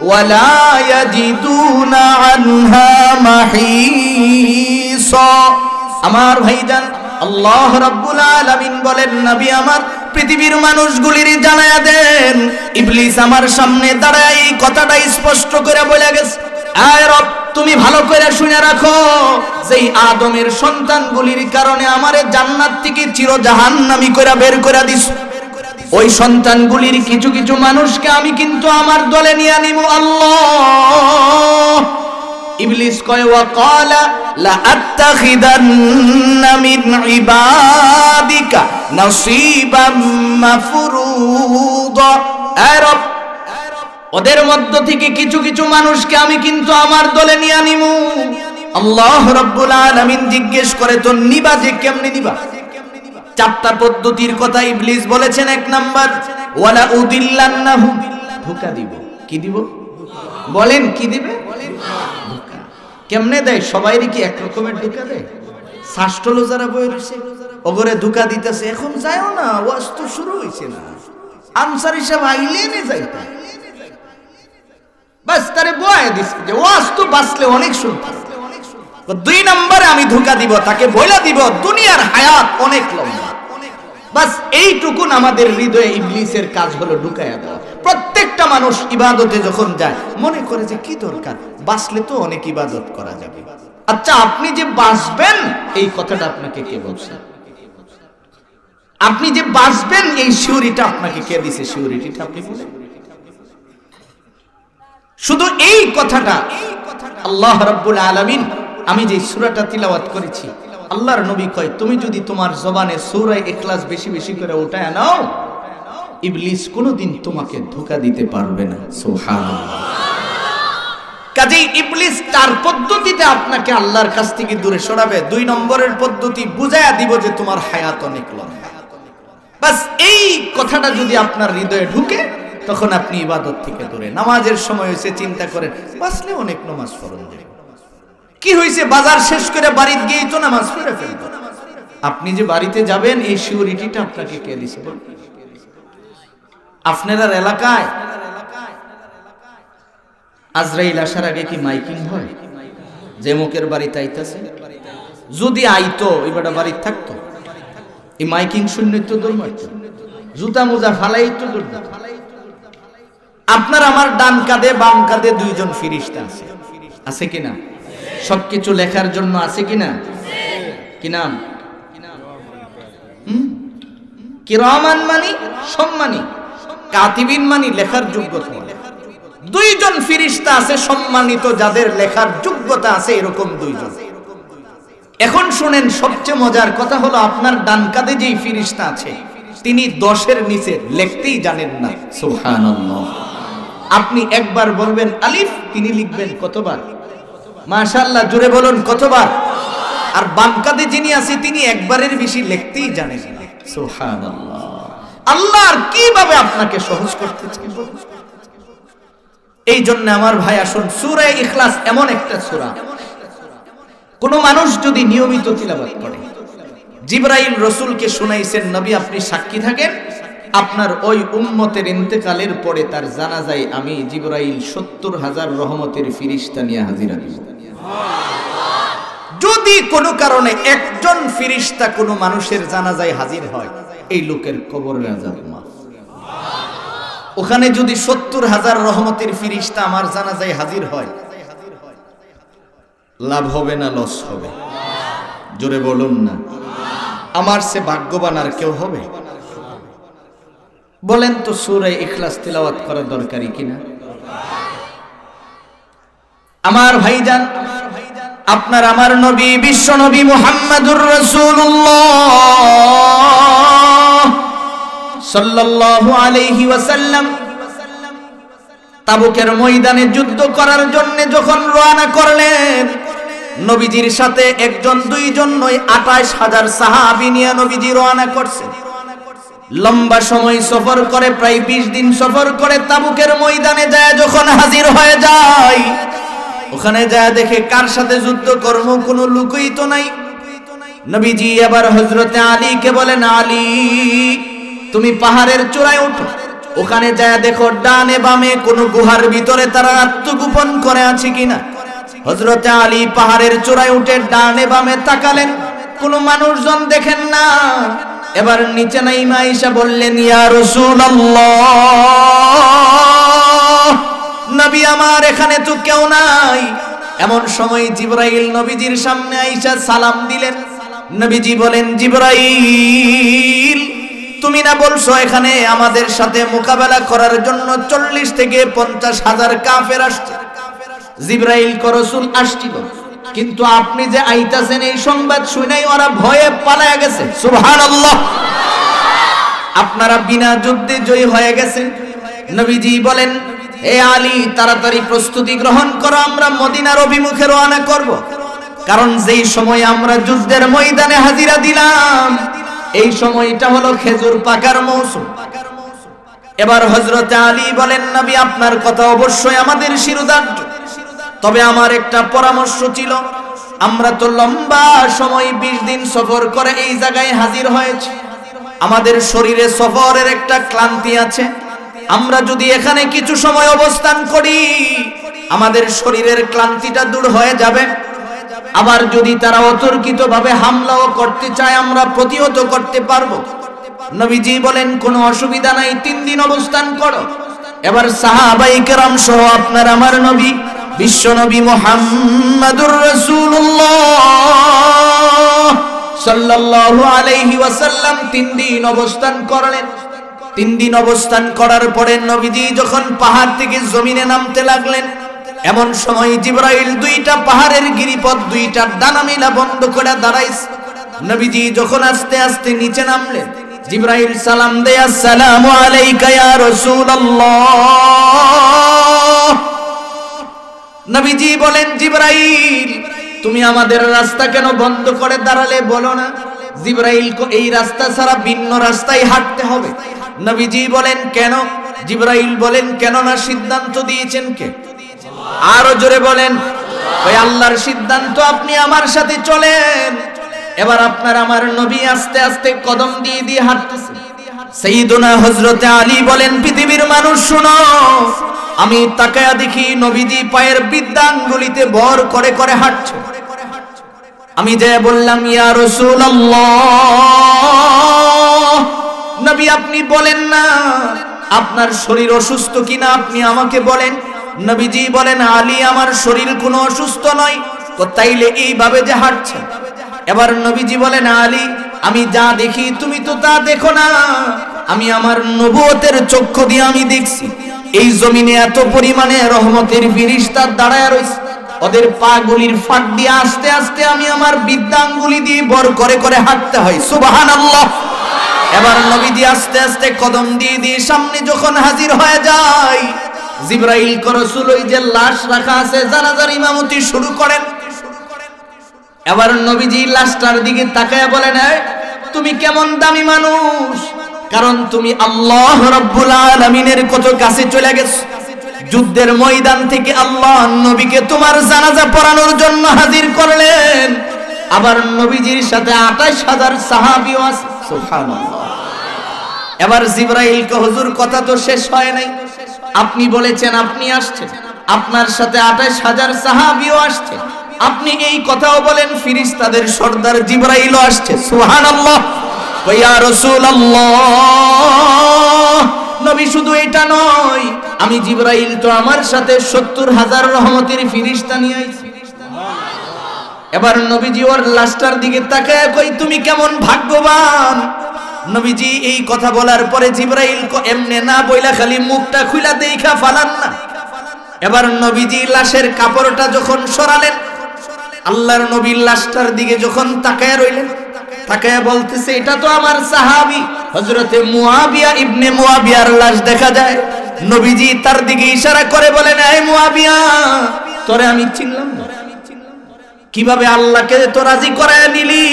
ولا يجدون عنها محيصا আমার ভাইজান আল্লাহ রাব্বুল আলামিন বলেন, নবী আমার পৃথিবীর মানুষগুলির জানায়া দেন, ইবলিস আমার সামনে দাঁড়ায় এই কথাটা স্পষ্ট করে বলে গেছে, আয় রব তুমি ভালো করে শুনে রাখো, যেই আদমের সন্তানগুলির কারণে আমারে জান্নাত থেকে চির জাহান্নামী করে বের করে দিস, ওই সন্তানগুলির কিছু কিছু মানুষকে আমি কিন্তু আমার দলে নিয়ে নিব। আল্লাহ ইবলিস কয় ওয়া ক্বালা লা আত্তাখিদান্না মিন ইবাদিকা নাসীবাম মাফরুদা, এ রব ওদের মধ্য থেকে কিছু কিছু মানুষকে আমি কিন্তু আমার দলে নিয়ে নিব। আল্লাহ রাব্বুল আলামিন জিজ্ঞেস করে তো নিবা যে কেমনে নিবা? চারটা পদ্ধতির কথা ইবলিস বলেছেন। এক নাম্বার ওয়ালা উদিল্লান্নাহুম, ধোঁকা দিব। কি দিব বলেন? কি দিবে? ধোঁকা। কেমনে দেয়? সবাইরই কি এক রকমের ধোঁকা দেয়? শাস্ত্রলো যারা বই রয়েছে ওগরে ধোঁকা দিতেছে, এখন যায়ও না, ওয়াজ তো শুরু হয়েছে না, আনসার হিসাব আইলে নে যাইতা, বাস তারে বয় দিচ্ছে যে ওয়াজ তো বাঁচলে অনেক শুনতে। দুই নম্বরে আমি ধোঁকা দিব, তাকে বইলা দিব দুনিয়ার হায়াত অনেক লম্বা। বাস এইটুকুন আমাদের হৃদয়ে ইবলিসের কাজ হলো ঢুকাইয়া দেওয়া। প্রত্যেকটা মানুষ ইবাদতে যখন যায় মনে করে যে কি দরকার, বাঁচলে তো অনেক ইবাদত করা যাবে। আচ্ছা, আপনি যে বাঁচবেন এই কথাটা আপনাকে কে বলছে? আপনি যে বাঁচবেন এই সিউরিটা আপনাকে কে দিছে? সিউরিটিটা আপনি বলেন। শুধু এই কথাটা আল্লাহ রাব্বুল আলামিন, আমি যে সূরাটা তিলাওয়াত করেছি, আল্লাহর নবী কয় তুমি যদি তোমার জবানে সূরা ইখলাস বেশি বেশি করে উঠায় নাও, ইবলিস কোনোদিন তোমাকে ধোঁকা দিতে পারবে না। সুবহানাল্লাহ। কাজেই ইবলিস তার পদ্ধতিতে আপনাকে আল্লাহর কাছ থেকে দূরে সরাবে। দুই নম্বরের পদ্ধতি বুঝায়া দিব যে তোমার হায়াত অনেক লম্বা। বাস এই কথাটা যদি আপনার হৃদয়ে ঢুকে, তখন আপনি ইবাদত থেকে দূরে। নামাজের সময় হয়েছে, চিন্তা করেন বাসলে অনেক নামাজ ফরজ দেবে, কি হয়েছে বাজার শেষ করে বাড়িতে গিয়েই তো নামাজ পড়ে ফেলবো। আপনি যে বাড়িতে যাবেন এই সিউরিটিটা আপনাকে কে দিছে? আপনার এলাকায় আজরাইল আসার আগে কি মাইকিং হয়? যে মুখের বাড়িতে আইতাছে, যদি আইতো এবারে বাড়িতে থাকতো, এই মাইকিং শূন্য তো দৌড় মারত, জুতা মোজা ফালাই তো দৌড়। আপনার আমার ডান কাঁধে বাম কাঁধে দুইজন ফেরেশতা আছে, আছে কিনা? সবকিছু লেখার জন্য আছে কিনা? কি নাম? কিরামান মানি সম্মানী, কাতিবিন মানি লেখার যোগ্যতা। দুইজন ফেরেশতা আছে সম্মানিত, যাদের লেখার যোগ্যতা আছে, এরকম দুইজন। এখন শুনেন, সবচেয়ে মজার কথা হলো আপনার ডান কাঁধে যেই ফেরেশতা আছে তিনি 10-এর নিচে লিখতেই জানেন না। সুবহানাল্লাহ। আপনি একবার বলবেন আলিফ, তিনি লিখবেন কতবার? মাশাআল্লাহ, জোরে বলুন কতবার? আর বাম কাঁধে যিনি আছে তিনি একবারের বেশি লিখতেই জানেন না। সুবহানাল্লাহ। আল্লাহ আর কিভাবে আপনাকে সহজ করতে চান? এই জন্য আমার ভাই আসুন, সূরা ইখলাস এমন একটা সূরা, কোন মানুষ যদি নিয়মিত তিলাওয়াত করে, জিবরাইল রাসূলকে শুনাইছেন, নবী আপনি সাক্ষী থাকেন, আপনার ওই উম্মতের ইন্তেকালের পরে তার জানাজায় আমি জিবরাইল 70,000 রহমতের ফেরেশতা নিয়ে হাজির হব। যদি কোনো কারণে একজন ফেরেশতা কোনো মানুষের জানাজায় হাজির হয়, এই লোকের কবরের আযাব মাফ। ওখানে যদি 70,000 রহমতের ফেরেশতা আমার জানাজায় হাজির হয়, লাভ হবে না লস হবে? জোরে বলুন না। আমার সে ভাগ্যবান আর কেউ হবে? বলেন তো, সূরা ইখলাস তিলাওয়াত করার দরকারি কিনা? আমার ভাইজান, আপনার আমার নবী বিশ্ব নবী মুহাম্মদুর রাসূলুল্লাহ সাল্লাল্লাহু আলাইহি ওয়াসাল্লাম তাবুকের ময়দানে যুদ্ধ করার জন্য যখন রওনা করলেন, নবীজির সাথে একজন দুইজন নয় 28,000 সাহাবী নিয়ে নবীজি রওনা করছেন। লম্বা সময় সফর করে, প্রায় 20 দিন সফর করে তাবুকের ময়দানে যায় যখন হাজির হয়ে যায়, ওখানে যায় দেখে কার সাথে যুদ্ধ কর্ম, কোনো লোকই তো নাই। নবীজি আবার হযরতে আলীকে বলেন, আলী তুমি পাহাড়ের চূড়ায় ওঠো, ওখানে যায় দেখো ডানে বামে কোনো গুহার ভিতরে তারা আত্মগোপন করে আছে কিনা। হযরতে আলী পাহাড়ের চূড়ায় উঠে ডানে বামে তাকালেন, কোনো মানুষজন দেখেন না। এবার নিচে নাইমা আয়েশা বললেন, ইয়া রাসূলুল্লাহ, নবী আমার এখানে তো কেউ নাই। এমন সময় জিবরাইল নবীজির সামনে আইসা সালাম দিলেন। নবীজি বলেন, জিবরাইল তুমি না বলছো এখানে আমাদের সাথে মোকাবেলা করার জন্য 40 থেকে 50,000 কাফের আসছে। জিবরাইল কো রাসূল আসছিল, কিন্তু আপনি যে আইতাছেন এই সংবাদ শুনেই ওরা ভয়ে পালায়া গেছে। সুবহানাল্লাহ। আপনারা বিনা যুদ্ধে জয়ী হয়ে গেছেন। নবীজি বলেন, এ আলী তাড়াতাড়ি প্রস্তুতি গ্রহণ করো, আমরা মদিনার অভিমুখে রওনা করব। কারণ যেই সময় আমরা যুদ্ধের ময়দানে হাজিরা দিলাম এই সময়টা হলো খেজুর পাকার মৌসুম। এবার হযরত আলী বলেন, নবী আপনার কথা অবশ্যই আমাদের শিরোধার্য, তবে আমার একটা পরামর্শ ছিল। আমরা তো লম্বা সময় 20 দিন সফর করে এই জায়গায় হাজির হয়েছি, আমাদের শরীরে সফরের একটা ক্লান্তি আছে। আমরা যদি এখানে কিছু সময় অবস্থান করি আমাদের শরীরের ক্লান্তিটা দূর হয়ে যাবে। আবার যদি তারা অতর্কিতভাবে হামলাও করতে চায় আমরা প্রতিহত করতে পারবো। নবীজি বলেন, কোনো অসুবিধা নাই, 3 দিন অবস্থান করো। এবার সাহাবায়ে কেরাম সহ আপনার আমার নবী বিশ্ব নবী মুহাম্মাদুর রাসূলুল্লাহ সাল্লাল্লাহু আলাইহি ওয়াসাল্লাম 3 দিন অবস্থান করলেন। 3 দিন অবস্থান করার পরে নবীজি যখন পাহাড় থেকে জমিনে নামতে লাগলেন এমন সময় জিবরাইল 2টা পাহাড়ের গিরিপথ 2টার ডানা মেলা বন্ধ করে দাঁড়াইছে। নবীজি যখন আস্তে আস্তে নিচে নামলেন জিবরাইল সালাম দেয়, আসসালামু আলাইকা ইয়া রাসূলুল্লাহ। নবীজি বলেন, জিবরাইল তুমি আমাদের রাস্তা কেন বন্ধ করে দাঁড়ালে বলো না। জিবরাইল এই রাস্তা ছাড়া ভিন্ন রাস্তায় হাঁটতে হবে। নবীজি বলেন, কেন? জিবরাইল বলেন, কেন না সিদ্ধান্ত দিয়েছেন কে? আরো জোরে বলেন, ওই আল্লাহর সিদ্ধান্ত, আপনি আমার সাথে চলেন। এবার আপনার আমার নবী আস্তে আস্তে কদম দিয়ে দিয়ে হাঁটতেছে। সাইয়্যিদুনা হযরত আলী বলেন, পৃথিবীর মানুষ শুনো, আমি তাকায়া দেখি নবীজি পায়ের বৃদ্ধাঙ্গুলিতে ভর করে করে হাঁটছে। আমি যে বললাম, ইয়া রাসূলুল্লাহ, নবী আপনি বলেন না আপনার শরীর অসুস্থ কিনা, আপনি আমাকে বলেন। নবীজি বলেন, আলী আমার শরীর কোনো অসুস্থ নয়। তো তাইলে এইভাবে যে হাঁটছে। এবার নবীজি বলেন, আলী আমি যা দেখি তুমি তো তা দেখো না, আমি আমার নবুয়তের চক্ষু দিয়ে আমি দেখছি এই জমিনে এত পরিমাণে রহমতের ফেরেশতা দাঁড়ায় রয়েছে, ওদের পা গুলির ফাঁক দিয়ে আস্তে আস্তে আমি আমার বৃদ্ধাঙ্গুলি দিয়ে বর করে করে হাঁটতে হয়। সুবহানাল্লাহ। এবার নবীজি আস্তে আস্তে কদম দিয়ে দিয়ে সামনে যখন হাজির হয়ে যায় জিবরাইল কো রাসূল ওই যে লাশ রাখা আছে জানাজার ইমামতি শুরু করেন। এবার নবীজি লাশটার দিকে তাকায়া বলেন, তুমি কেমন দামি মানুষ, কারণ তুমি আল্লাহ রাব্বুল আলামিনের কত কাছে চলে গেছো। যুদ্ধের ময়দান থেকে আল্লাহ নবীকে তোমার জানাজা পড়ানোর জন্য হাজির করলেন। আবার নবীজির সাথে 28,000 সাহাবীও আছে। সুবহানাল্লাহ। এবার জিবরাইল কে, হুজুর কথা তো শেষ হয় নাই, আপনি বলেছেন আপনি আসছেন, আপনার সাথে 28,000 সাহাবীও আসছে, আপনি এই কথাও বলেন ফেরেশতাদের সর্দার জিবরাইলও আসছে। সুবহানাল্লাহ। ইয়া রাসূলুল্লাহ, নবী শুধু এটা নয়, আমি জিবরাইল তো আমার সাথে 70,000 রহমতের ফেরেশতা নিয়ে আইছি। এবার নবীজি ওর লাশটার দিকে তাকায় কই, তুমি কেমন ভাগ্যবান। নবীজি এই কথা বলার পরে জিবরাইল কো এমনে না বইলা খালি মুখটা খুইলা দেইখা ফালান না। এবার নবীজি লাশের কাপড়টা যখন সরালেন আল্লাহর নবীর লাশটার দিকে যখন তাকায় রইলেন, তাকায় বলতেছে, এটা তো আমার সাহাবী হযরতে মুয়াবিয়া ইবনে মুয়াবিয়ার লাশ দেখা যায়। নবীজি তার দিকে ইশারা করে বলেন, এই মুয়াবিয়া, তোরে আমি চিনলাম না, কিভাবে আল্লাহকে তো রাজি করায় নিলি,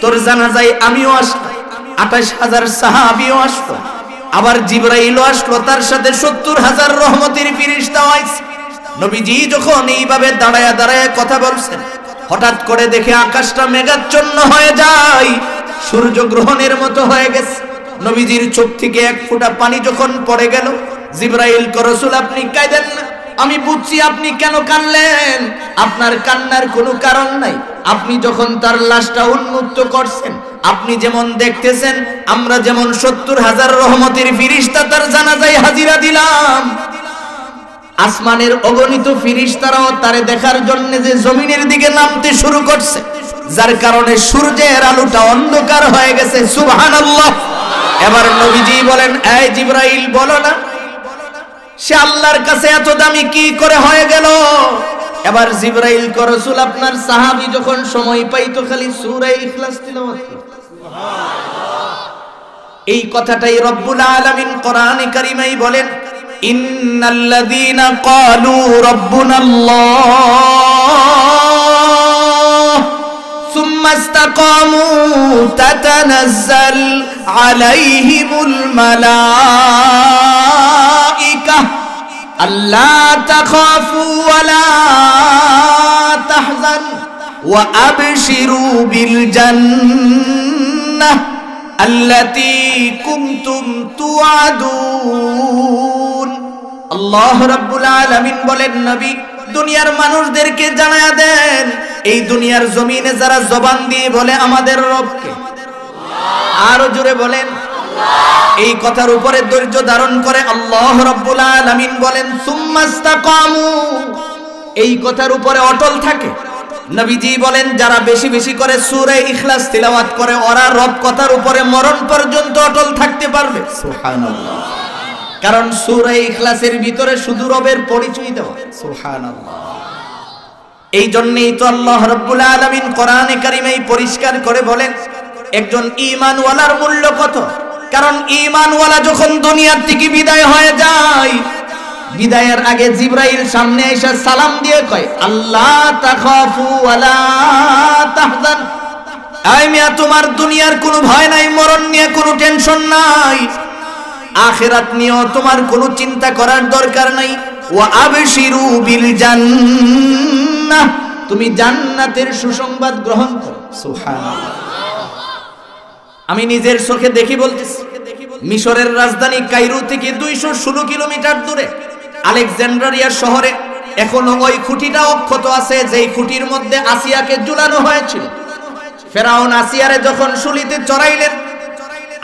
তোর জানাজায় আমিও আসলাম, 28,000 সাহাবীও আসলো, আবার জিবরাইলও আসলো, তার সাথে 70,000 রহমতের ফেরেশতা আইছে। নবীজি যখন এইভাবে দাঁড়ায়া দাঁড়ায়া কথা বলছেন হঠাৎ করে দেখে আকাশটা মেঘাচ্ছন্ন হয়ে যায়, সূর্য গ্রহণের মতো হয়ে গেছে। নবীজির চোখ থেকে এক ফোঁটা পানি যখন পড়ে গেল জিবরাইল কো রাসূল আপনি কাঁদেন না, আমি বুঝছি আপনি কেন কাঁদলেন, আপনার কান্নার কোনো কারণ নাই। আপনি যখন তার লাশটা উন্মুক্ত করছেন আপনি যেমন দেখতেছেন আমরা যেমন 70,000 রহমতের ফেরেশতা তার জানাজায় হাজিরা দিলাম, আসমানের অগণিত ফেরেশতারাও তারে দেখার জন্য যে জমিনের দিকে নামতে শুরু করছে, যার কারণে সূর্যের আলোটা অন্ধকার হয়ে গেছে। সুবহানাল্লাহ। এবার নবীজি বলেন, এই জিবরাইল বলো না সে আল্লাহর কাছে এত দামি কি করে হয়ে গেল? এবার জিবরাইল কো রাসূল, আপনার সাহাবী যখন সময় পাইতো খালি সূরা ইখলাস তিলাওয়াত করত। এই কথাটাই রব্বুল আলামিন কোরআনে কারিমেই বলেন, ইন্নাল্লাযীনা ক্বালু রাব্বুনাল্লাহ সুম্মা ইসতাকামু তাতানাজ্জাল আলাইহিমুল মালাইকা আল্লা তাখাফু ওয়া লা তাহজান ওয়া আবশিরু বিল জান্নাহ আল্লাতী কুনতুম তুআদুন। আল্লাহ রাব্বুল আলামিন বলেন, নবী দুনিয়ার মানুষদেরকে জানায়া দেন, এই দুনিয়ার জমিনে যারা জবান দিয়ে বলে আমাদের রবকে, আরো জোরে বলেন এই কথার উপরে ধৈর্য ধারণ করে আল্লাহ রাব্বুল আলামিন বলেন সুম্মা ইসতাকামু, এই কথার উপরে অটল থাকে। নবীজি বলেন যারা বেশি বেশি করে সূরা ইখলাস তিলাওয়াত করে ওরা রব কথার উপরে মরণ পর্যন্ত অটল থাকতে পারবে। সুবহানাল্লাহ। কারণ সূরা ইখলাসের ভিতরে শুধু রবের পরিচয় দেওয়া। সুবহানাল্লাহ। এই জন্যই তো আল্লাহ রাব্বুল আলামিন কোরআনে কারিমে পরিষ্কার করে বলেন একজন ঈমানওয়ালার মূল্য কত। কারণ ঈমানওয়ালা যখন দুনিয়ার থেকে বিদায় হয়ে যায়, বিদায়ের আগে জিবরাইল সামনে এসে সালাম দিয়ে কয়, আল্লাহ তাখাফু ওয়া লা তাহজান, আই মিয়া তোমার দুনিয়ার কোনো ভয় নাই, মরণ নিয়ে কোনো টেনশন নাই, আখিরাত নিয়েও তোমার কোনো চিন্তা করার দরকার নাই। ওয়া আবশিরু বিল জান্নাহ, তুমি জান্নাতের সুসংবাদ গ্রহণ করো। সুবহানাল্লাহ। আমি নিজের চোখে দেখি বলতেছি, মিশরের রাজধানী কায়রো থেকে 216 কিলোমিটার দূরে আলেকজান্দ্রিয়া শহরে এখনো ওই খুঁটিটা অক্ষত আছে, যেই খুঁটির মধ্যে আসিয়াকে ঝুলানো হয়েছিল। ফেরাউন আসিয়ারে যখন শুলিতে চড়াইলেন,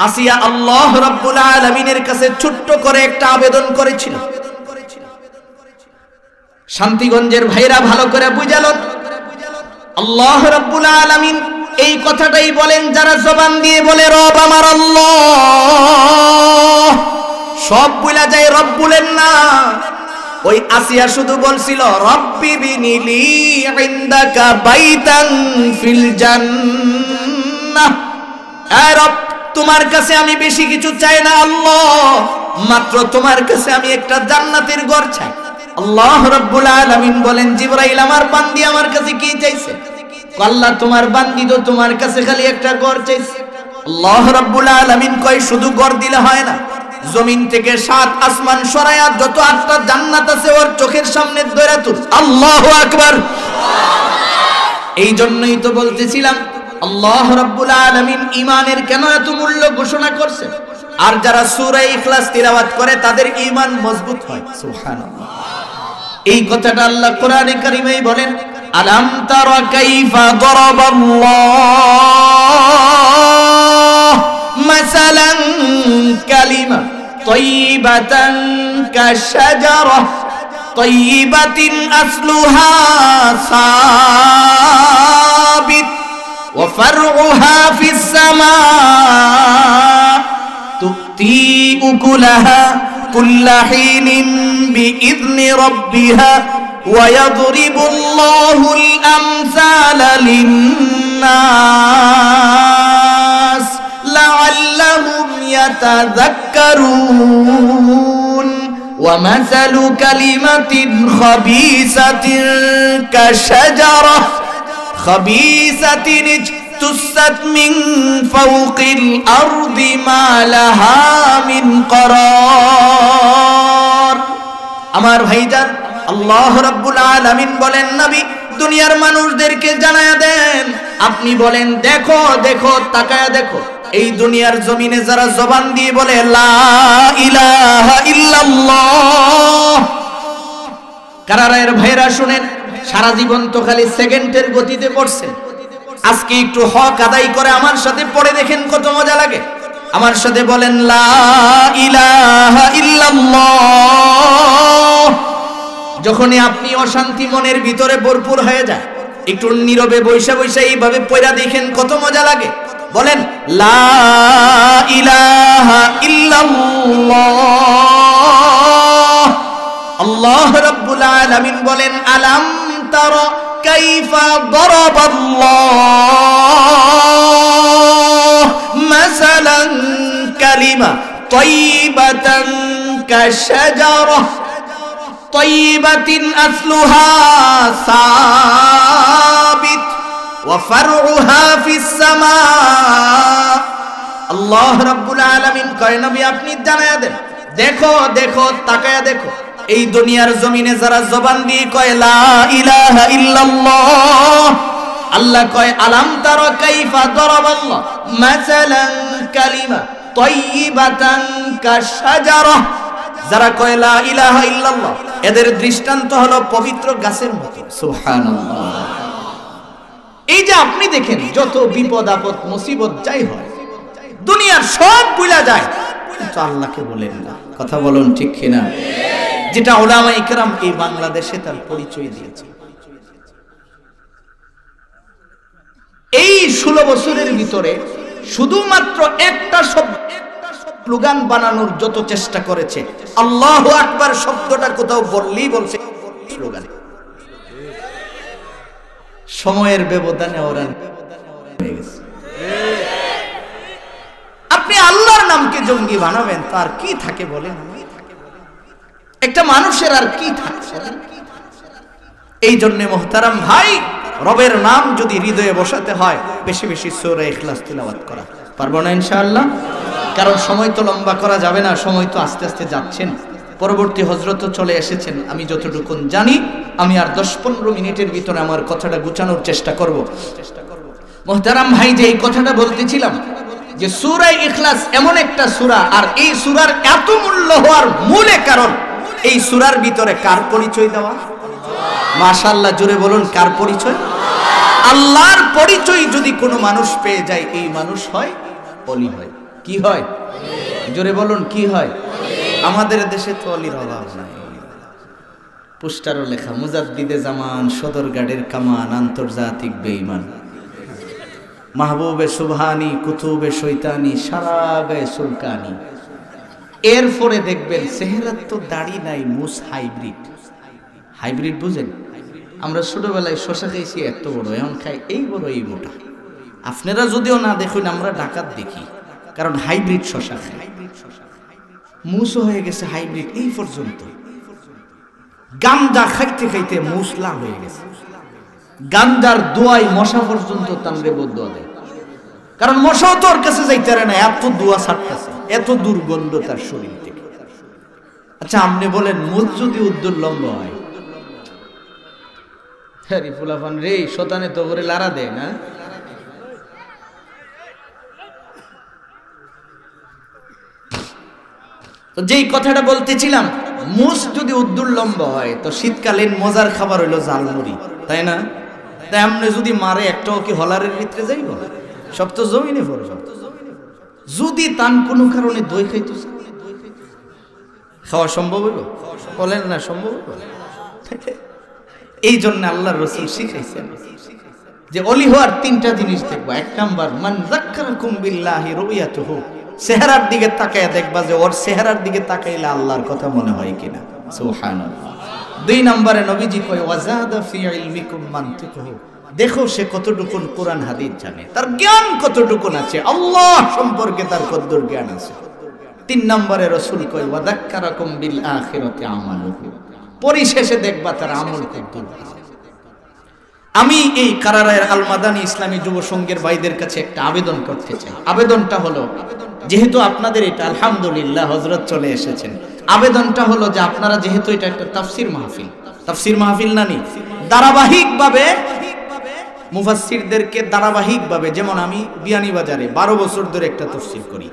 আসিয়া আল্লাহ রাব্বুল আলামিনের কাছে ছোট্ট করে একটা আবেদন করেছিল। শান্তিগঞ্জের ভাইরা ভালো করে বুঝালেন, আল্লাহ রাব্বুল আলামিন এই কথাটাই বলেন যারা জবান দিয়ে বলে রব আমার আল্লাহ, সব ভুলা যায় রব বলেন না। ওই আসিয়া শুধু বলছিল রব্বি বিনিলি ইনদাকা বাইতান ফিল জান্নাহ, এ রব তোমার কাছে আমি বেশি কিছু চাই না আল্লাহ, মাত্র তোমার কাছে আমি একটা জান্নাতের ঘর চাই। আল্লাহ রাব্বুল আলামিন বলেন জিবরাইল আমার বান্দি আমার কাছে কি চাইছে? আল্লাহ তোমার বান্দি তো তোমার কাছে খালি একটা ঘর চাইছে। আল্লাহ রাব্বুল আলামিন কয় শুধু ঘর দিলে হয় না, জমিন থেকে 7 আসমান সরায়া যত 8টা জান্নাত আছে ওর চোখের সামনে ধরে তুল। আল্লাহু আকবার। এই জন্যই তো বলতেছিলাম আল্লাহ রাব্বুল আলামিন ঈমানের কেন এত মূল্য ঘোষণা করছে, আর যারা সূরা ইখলাস তিলাওয়াত করে তাদের ঈমান মজবুত হয়। সুবহানাল্লাহ। এই কথাটা আল্লাহ কোরআনে কারিমে বলেন, আলাম তারা কাইফা দারাবাল্লাহ মাসালান কালিমা তাইয়িবাতান কাশাজারাহ তাইয়িবাতিন আসলুহা সাবিত ওয়া ফারউহা ফিস সামা তুতি উকুলাহা কুল্লা হিনিন বিইذনি রাব্বিহা ويضرب الله الأمثال للناس لعلهم يتذكرون ومثل كلمة خبيثة كشجرة خبيثة اجتثت من فوق الأرض ما لها من قرار। আমার ভাইজান আল্লাহ রাব্বুল আলামিন বলেন নবী দুনিয়ার মানুষদেরকে জানায়া দেন, আপনি বলেন দেখো দেখো তাকায়া দেখো, এই দুনিয়ার জমিনে যারা জবান দিয়ে বলে লা ইলাহা ইল্লাল্লাহ, কারারের ভাইরা শুনেন সারা জীবন তো খালি সেকেন্ডের গতিতে পড়ছে, আজকে একটু হক আদায় করে আমার সাথে পড়ে দেখেন কত মজা লাগে। আমার সাথে বলেন লা ইলাহা ইল্লাল্লাহ যখনই আপনি অশান্তি মনের ভিতরে ভরপুর হয়ে যায়, একটু নীরবে বৈশা বৈশা এইভাবে পয়রা দেখেন কত মজা লাগে। বলেন লা ইলাহা ইল্লাল্লাহ। আল্লাহ রাব্বুল আলামিন বলেন আলাম তারা কাইফা দারাবাল্লাহ মাসালান কালিমা তাইয়িবাতান কাশাজারাহ তাইয়িবাতিন আসলুহা সাবিত ওয়া ফারউহা ফিস সামা। আল্লাহ রাব্বুল আলামিন কয় নবী আপনি জানায়া দেন, দেখো দেখো তাকায়া দেখো, এই দুনিয়ার জমিনে যারা জবান দিয়ে কয় লা ইলাহা ইল্লাল্লাহ, আল্লাহ কয় আলাম তারা কাইফা দারাবাল্লাহ মাসালান কালিমা তাইয়িবাতান কাশাজারাহ, যারা কয় লা ইলাহা ইল্লাল্লাহ এদের দৃষ্টান্ত হলো পবিত্র গাছের মতো। সুবহানাল্লাহ। এই যে আপনি দেখেন যত বিপদ আপদ মুসিবত যাই হয় দুনিয়ার সব ভুলা যায়, কিন্তু আল্লাহকে বলেন না। কথা বলুন ঠিক কিনা? যেটা উলামায়ে কেরাম এই বাংলাদেশে তার পরিচয় দিয়েছে। এই 16 বছরের ভিতরে শুধুমাত্র একটা শব্দ স্লোগান বানানোর যত চেষ্টা করেছে, আল্লাহু আকবার শব্দটা কোথাও বললেই বলছে স্লোগান। সময়ের ব্যবধানে ওরা হয়ে গেছে। আপনি আল্লাহর নামকে জঙ্গি বানাবেন, তার কি থাকে বলেন? একটা মানুষের আর কি থাকে? এই জন্য মুহতারাম ভাই, রবের নাম যদি হৃদয়ে বসাতে হয় বেশি বেশি সূরা ইখলাস তিলাওয়াত করা। পারবো না ইনশাআল্লাহ? কারণ সময় তো লম্বা করা যাবে না, সময় তো আস্তে আস্তে যাচ্ছেন, পরবর্তী হযরত চলে এসেছেন। আমি যতটুকু জানি আমি আর 10-15 মিনিটের ভিতরে আমার কথাটা গুছানোর চেষ্টা করব। মুহতারাম ভাই, যে এই কথাটা বলতেছিলাম যে সূরা ইখলাস এমন একটা সূরা, আর এই সূরার এত মূল্য হওয়ার মূলে কারণ এই সূরার ভিতরে কার পরিচয় দেওয়া? মাশাআল্লাহ, জোরে বলুন কার পরিচয়? আল্লাহর পরিচয় যদি কোনো মানুষ পেয়ে যায়, এই মানুষ হয় ওলি হয়। কি হয়? জোরে বলুন কি হয়? আমাদের দেশে তো অলির অভাব নাই। পোস্টারও লেখা মুজাদ্দিদে জামান, সদরঘাটের কামান, আন্তর্জাতিক বেঈমান, মাহবুবে সুবহানি, কুতুবে শৈতানি, সারা গায়ে সুলকানি। এরপরে দেখবেন চেহারার তো দাড়ি নাই, মুস হাইব্রিড। হাইব্রিড বুঝেন? আমরা ছোটবেলায় শশা খাইছি এত বড়, এখন খাই এই বড় এই মোটা। আপনারা যদিও না দেখুন, আমরা ডাকাত দেখি, কারণ হাইব্রিড শশা খাই। মুসও হয়ে গেছে হাইব্রিড এই পর্যন্ত। গাঞ্জা খাইতে খাইতে মুসলা হয়ে গেছে। গাঞ্জার দোয়াই মশা পর্যন্ত তানরে বদুয়া দেয়, কারণ মশাও তোর কাছে যাইতে পারে না, এত দোয়া ছাড়তেছে, এত দুর্গন্ধ তার শরীর থেকে। আচ্ছা আপনি বলেন, মুখ যদি উদ্দুর লম্বা হয়, হ্যাঁ ফুলাফান রে শতানে তো করে লারা দেয় না। তো যেই কথাটা বলতেছিলাম, মুস যদি উদ্দুর লম্বা হয় তো শীতকালীন মজার খাবার হইলো জালমুড়ি, তাই না? তাই আপনি যদি মারে একটাও কি হলারের ভিতরে যাইব? সব তো জমিনে পড়বে। যদি তান কোনো কারণে দই খাইতো, খাওয়া সম্ভব হইল? বলেন না সম্ভব হইল? এই জন্য আল্লাহর রাসূল শিখাইছেন যে ওলি হওয়ার 3টা জিনিস দেখবা। 1 নাম্বার, মান যাক্কারাকুম বিল্লাহি রুয়াতুহু, চেহারার দিকে তাকায় দেখবা যে ওর চেহারার দিকে তাকাইলে আল্লাহর কথা মনে হয় কিনা। সুবহানাল্লাহ। 2 নম্বরে নবীজি কয় ওয়াজাদা ফি ইলমিকুম মানতিকুহু, দেখো সে কতটুকু কোরআন হাদিস জানে, তার জ্ঞান কতটুকু আছে, আল্লাহ সম্পর্কে তার কতদূর জ্ঞান আছে। 3 নম্বরে রাসূল কয় ওয়াযাক্কারাকুম বিল আখিরাতি আমালুহু, পরিশেষে দেখবা তার আমল কতদূর। আমি এই কারারায়ের আল মাদানী ইসলামী যুব সংঘের ভাইদের কাছে একটা আবেদন করতে চাই। আবেদনটা হলো, যেহেতু আপনাদের এটা আলহামদুলিল্লাহ হযরত চলে এসেছেন, আবেদনটা হলো যে আপনারা যেহেতু এটা একটা তাফসীর মাহফিল নানি, ধারাবাহিকভাবে মুফাসসিরদেরকে ধারাবাহিকভাবে, যেমন আমি বিয়ানীবাজারে 12 বছর ধরে একটা তাফসীর করি,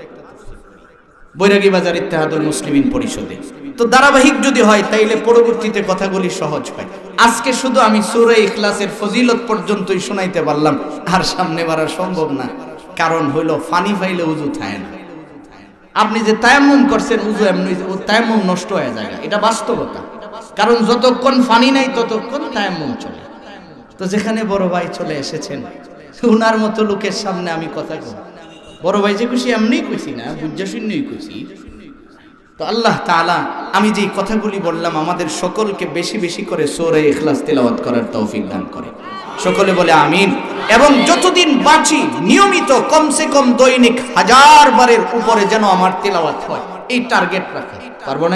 বৈরাগী বাজার ইত্তেহাদুল মুসলিমিন পরিষদে, তো ধারাবাহিক যদি হয় তাইলে পরবর্তীতে কথাগুলি সহজ হয়। আজকে শুধু আমি সূরা ইখলাসের ফজিলত পর্যন্তই শোনাইতে পারলাম, আর সামনে বাড়া সম্ভব না। কারণ হইল পানি পাইলে উযু থাকে না। আপনি যে তায়াম্মুম করছেন উযু এমনি, ও তায়াম্মুম নষ্ট হয়ে যায়, এটা বাস্তবতা। কারণ যতক্ষণ পানি নাই ততক্ষণ তায়াম্মুম চলে। তো যেখানে বড় ভাই চলে এসেছেন, উনার মতো লোকের সামনে আমি কথা কই, বড় ভাই যে খুশি এমনি কইছি না, বুঝা শুনেই কইছি। তো আল্লাহ তাআলা আমি যে কথাগুলি বললাম আমাদের সকলকে বেশি বেশি করে সূরা ইখলাস তেলাওয়াত করার তৌফিক দান করে। সকলে বলে আমিন। এবং যতদিন বাঁচি নিয়মিত কমসে কম দৈনিক 1000 বারের উপরে যেন আমার তেলাওয়াত হয়, এই টার্গেট রাখা। পারবো না?